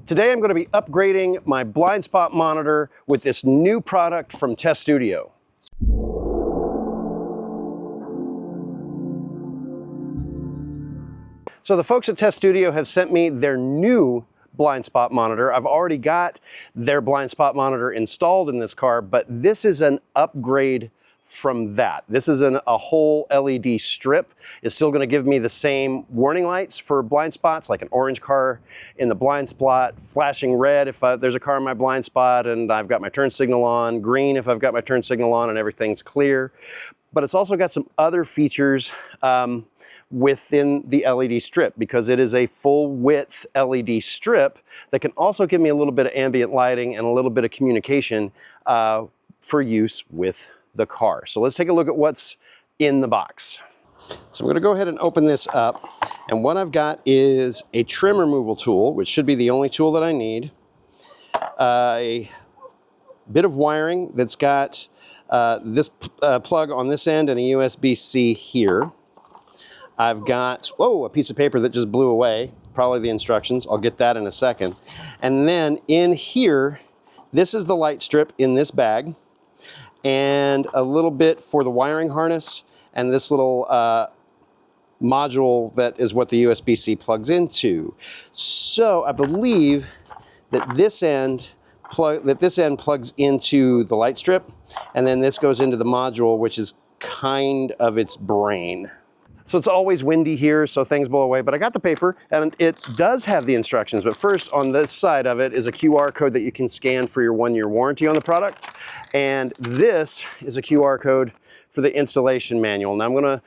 Today I'm going to be upgrading my blind spot monitor with this new product from Tesstudio. So the folks at Tesstudio have sent me their new blind spot monitor. I've already got their blind spot monitor installed in this car, but this is an upgrade from that. This is a whole LED strip. It's still going to give me the same warning lights for blind spots, like an orange car in the blind spot, flashing red if there's a car in my blind spot and I've got my turn signal on, green if I've got my turn signal on and everything's clear. But it's also got some other features within the LED strip, because it is a full width LED strip that can also give me a little bit of ambient lighting and a little bit of communication for use with the car. So let's take a look at what's in the box. So I'm going to go ahead and open this up, and what I've got is a trim removal tool, which should be the only tool that I need, a bit of wiring that's got this plug on this end and a USB-C here. I've got, whoa, a piece of paper that just blew away, probably the instructions. I'll get that in a second. And then in here, this is the light strip in this bag, and a little bit for the wiring harness, and this little module that is what the USB-C plugs into. So I believe that this end plugs into the light strip, and then this goes into the module, which is kind of its brain. So it's always windy here, so things blow away, but I got the paper and it does have the instructions. But first, on this side of it is a QR code that you can scan for your 1-year warranty on the product. And this is a QR code for the installation manual. Now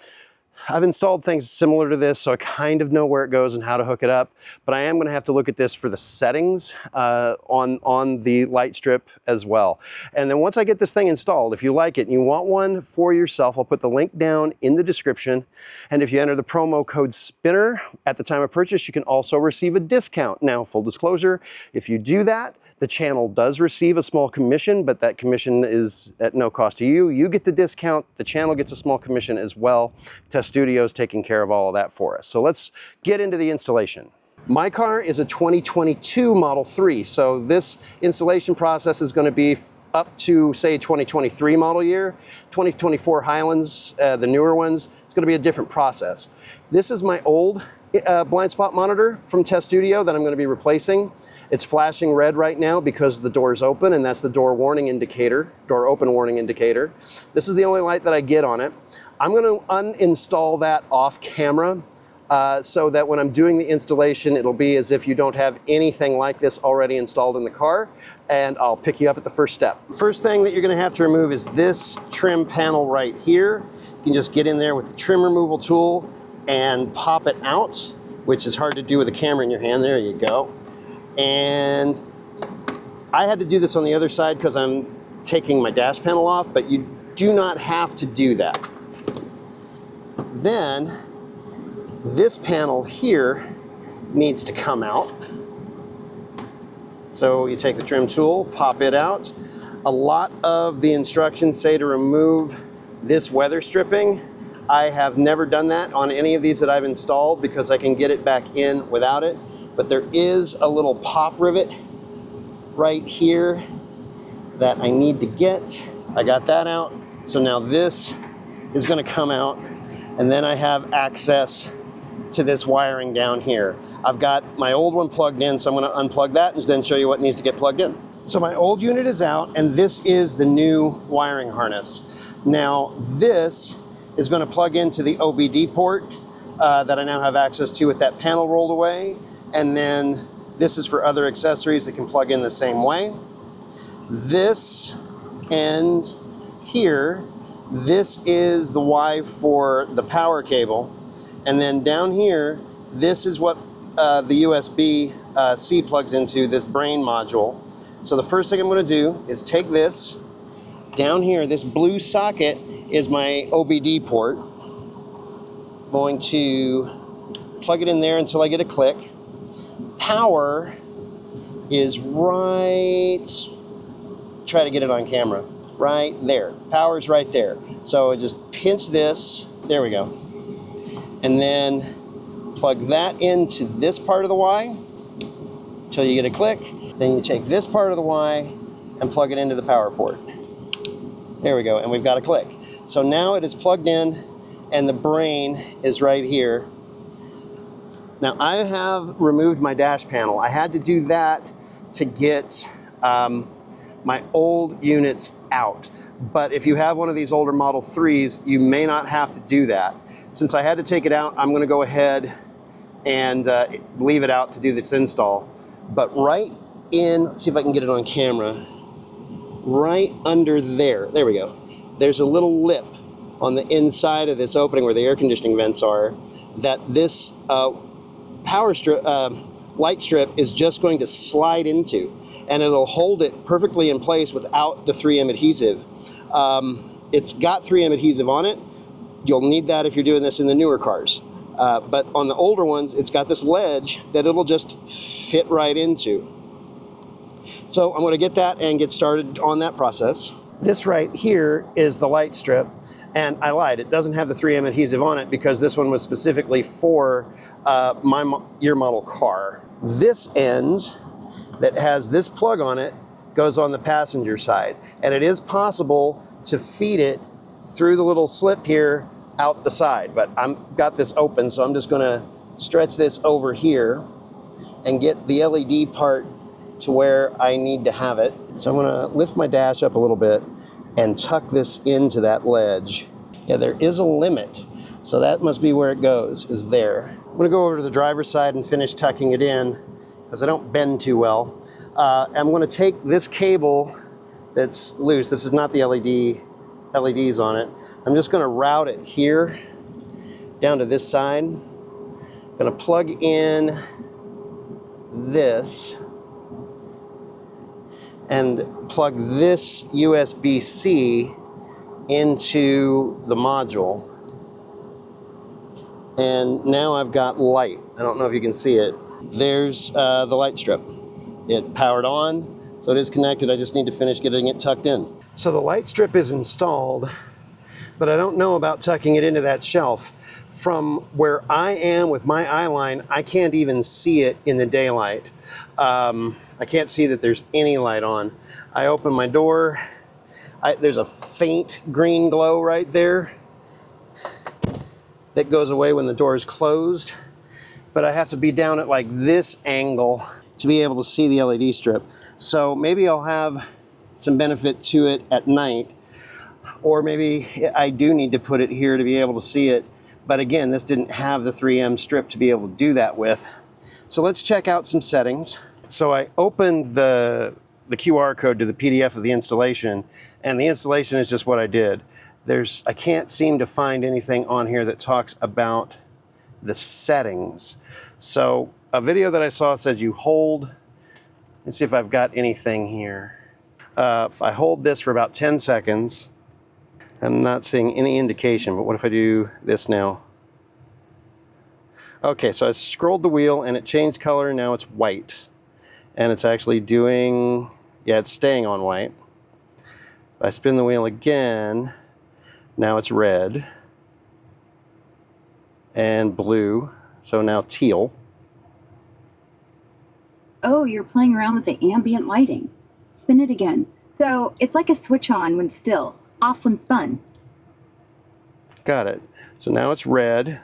I've installed things similar to this, so I kind of know where it goes and how to hook it up, but I am gonna have to look at this for the settings on the light strip as well. And then once I get this thing installed, if you like it and you want one for yourself, I'll put the link down in the description. And if you enter the promo code SPINNER at the time of purchase, you can also receive a discount. Now, full disclosure, if you do that, the channel does receive a small commission, but that commission is at no cost to you. You get the discount, the channel gets a small commission as well. Tesstudio is taking care of all of that for us. So let's get into the installation. My car is a 2022 Model 3, so this installation process is going to be up to, say, 2023 model year. 2024 Highlands, the newer ones, it's going to be a different process. This is my old blind spot monitor from Tesstudio that I'm going to be replacing. It's flashing red right now because the door is open, and that's the door warning indicator, door open warning indicator. This is the only light that I get on it. I'm going to uninstall that off camera so that when I'm doing the installation, it'll be as if you don't have anything like this already installed in the car, and I'll pick you up at the first step. First thing that you're going to have to remove is this trim panel right here. You can just get in there with the trim removal tool and pop it out, which is hard to do with a camera in your hand. There you go. And I had to do this on the other side because I'm taking my dash panel off, but you do not have to do that. Then this panel here needs to come out. So you take the trim tool, pop it out. A lot of the instructions say to remove this weather stripping. I have never done that on any of these that I've installed because I can get it back in without it. But there is a little pop rivet right here that I need to get. I got that out. So now this is going to come out, and then I have access to this wiring down here. I've got my old one plugged in, so I'm going to unplug that and then show you what needs to get plugged in. So my old unit is out, and this is the new wiring harness. Now this is going to plug into the OBD port that I now have access to with that panel rolled away. And then this is for other accessories that can plug in the same way. This end here, this is the Y for the power cable. And then down here, this is what the USB-C plugs into, this brain module. So the first thing I'm going to do is take this. Down here, this blue socket is my OBD port. I'm going to plug it in there until I get a click. Power is right, try to get it on camera, right there. Power's right there. So I just pinch this, there we go. And then plug that into this part of the Y. until you get a click. Then you take this part of the Y and plug it into the power port. There we go, and we've got a click. So now it is plugged in and the brain is right here. Now I have removed my dash panel. I had to do that to get my old units out. But if you have one of these older Model 3s, you may not have to do that. Since I had to take it out, I'm gonna go ahead and leave it out to do this install. But right in, let's see if I can get it on camera, right under there we go. There's a little lip on the inside of this opening where the air conditioning vents are that this power strip, light strip is just going to slide into, and it'll hold it perfectly in place without the 3M adhesive. It's got 3M adhesive on it. You'll need that if you're doing this in the newer cars. But on the older ones, it's got this ledge that it'll just fit right into. So I'm going to get that and get started on that process. This right here is the light strip, and I lied. It doesn't have the 3M adhesive on it because this one was specifically for my year model car. This end that has this plug on it goes on the passenger side, and it is possible to feed it through the little slip here out the side, but I've got this open, so I'm just going to stretch this over here and get the LED part to where I need to have it. So I'm going to lift my dash up a little bit and tuck this into that ledge. Yeah, there is a limit, so that must be where it goes, is there. I'm going to go over to the driver's side and finish tucking it in because I don't bend too well. I'm going to take this cable that's loose. This is not the LEDs on it. I'm just going to route it here down to this side. I'm going to plug in this and plug this USB-C into the module. And now I've got light. I don't know if you can see it. There's the light strip. It powered on, so it is connected. I just need to finish getting it tucked in. So the light strip is installed, but I don't know about tucking it into that shelf. From where I am with my eye line, I can't even see it in the daylight. I can't see that there's any light on. I open my door. There's a faint green glow right there that goes away when the door is closed, but I have to be down at like this angle to be able to see the LED strip. So maybe I'll have some benefit to it at night, or maybe I do need to put it here to be able to see it. But again, this didn't have the 3M strip to be able to do that with. So let's check out some settings. So I opened the QR code to the PDF of the installation, and the installation is just what I did. I can't seem to find anything on here that talks about the settings. So a video that I saw said you hold, let's see if I've got anything here. If I hold this for about 10 seconds, I'm not seeing any indication, but what if I do this now? Okay, so I scrolled the wheel and it changed color, now it's white. And it's actually doing, yeah, it's staying on white. If I spin the wheel again, now it's red and blue, so now teal. Oh, you're playing around with the ambient lighting. Spin it again. So it's like a switch on when still, off when spun. Got it. So now it's red.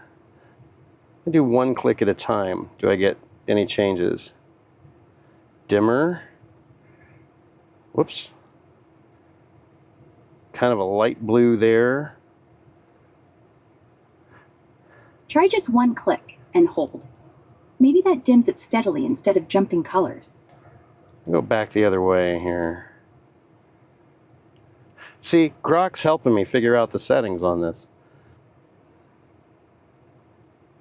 I do one click at a time. Do I get any changes? Dimmer. Whoops. Kind of a light blue there. Try just one click and hold. Maybe that dims it steadily instead of jumping colors. Go back the other way here. See, Grok's helping me figure out the settings on this.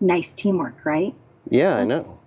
Nice teamwork, right? Yeah, I know.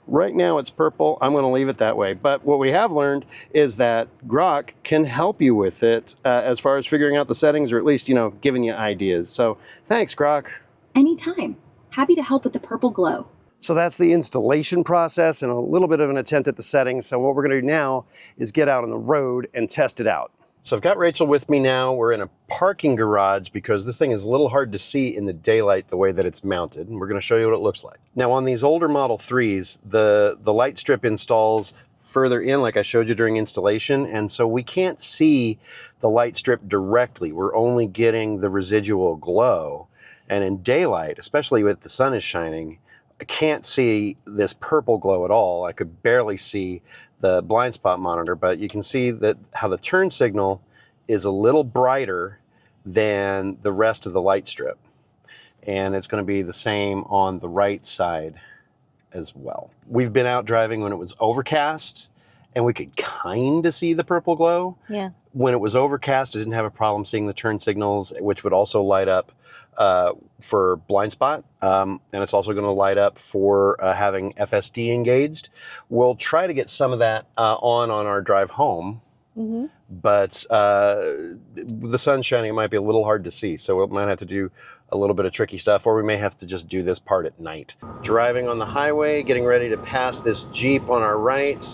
Right now it's purple. I'm going to leave it that way. But what we have learned is that Grok can help you with it as far as figuring out the settings, or at least, giving you ideas. So thanks, Grok. Anytime. Happy to help with the purple glow. So that's the installation process and a little bit of an attempt at the settings. So what we're going to do now is get out on the road and test it out. So I've got Rachel with me now. We're in a parking garage because this thing is a little hard to see in the daylight the way that it's mounted. And we're going to show you what it looks like. Now on these older Model 3s, the light strip installs further in like I showed you during installation. And so we can't see the light strip directly. We're only getting the residual glow. And in daylight, especially with the sun is shining, I can't see this purple glow at all. I could barely see the blind spot monitor, but you can see that how the turn signal is a little brighter than the rest of the light strip. And it's going to be the same on the right side as well. We've been out driving when it was overcast and we could kind of see the purple glow. Yeah. When it was overcast, I didn't have a problem seeing the turn signals, which would also light up for blind spot. And it's also going to light up for having FSD engaged. We'll try to get some of that on our drive home. Mm-hmm. But the sun's shining, it might be a little hard to see. So we might have to do a little bit of tricky stuff, or we may have to just do this part at night. Driving on the highway, getting ready to pass this Jeep on our right.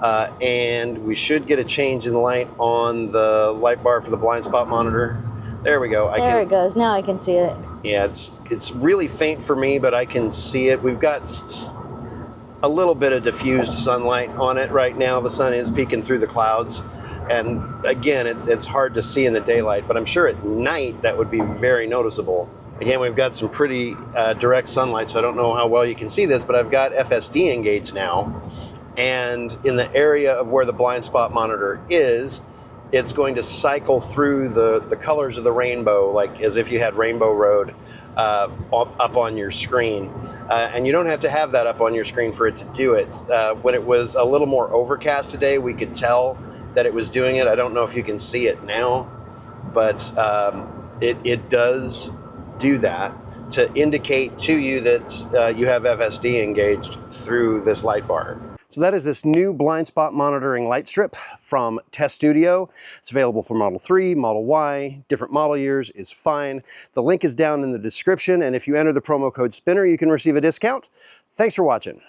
And we should get a change in light on the light bar for the blind spot monitor. There we go. There it goes. Now I can see it. Yeah, it's really faint for me, but I can see it. We've got a little bit of diffused sunlight on it right now. The sun is peeking through the clouds. And again, it's hard to see in the daylight, but I'm sure at night that would be very noticeable. Again, we've got some pretty direct sunlight, so I don't know how well you can see this, but I've got FSD engaged now. And in the area of where the blind spot monitor is, it's going to cycle through the colors of the rainbow, like as if you had Rainbow Road up on your screen. And you don't have to have that up on your screen for it to do it. When it was a little more overcast today, we could tell that it was doing it. I don't know if you can see it now, but it does do that to indicate to you that you have FSD engaged through this light bar. So that is this new blind spot monitoring light strip from Tesstudio. It's available for Model 3, Model Y, different model years is fine. The link is down in the description, and if you enter the promo code SPINNER, you can receive a discount. Thanks for watching.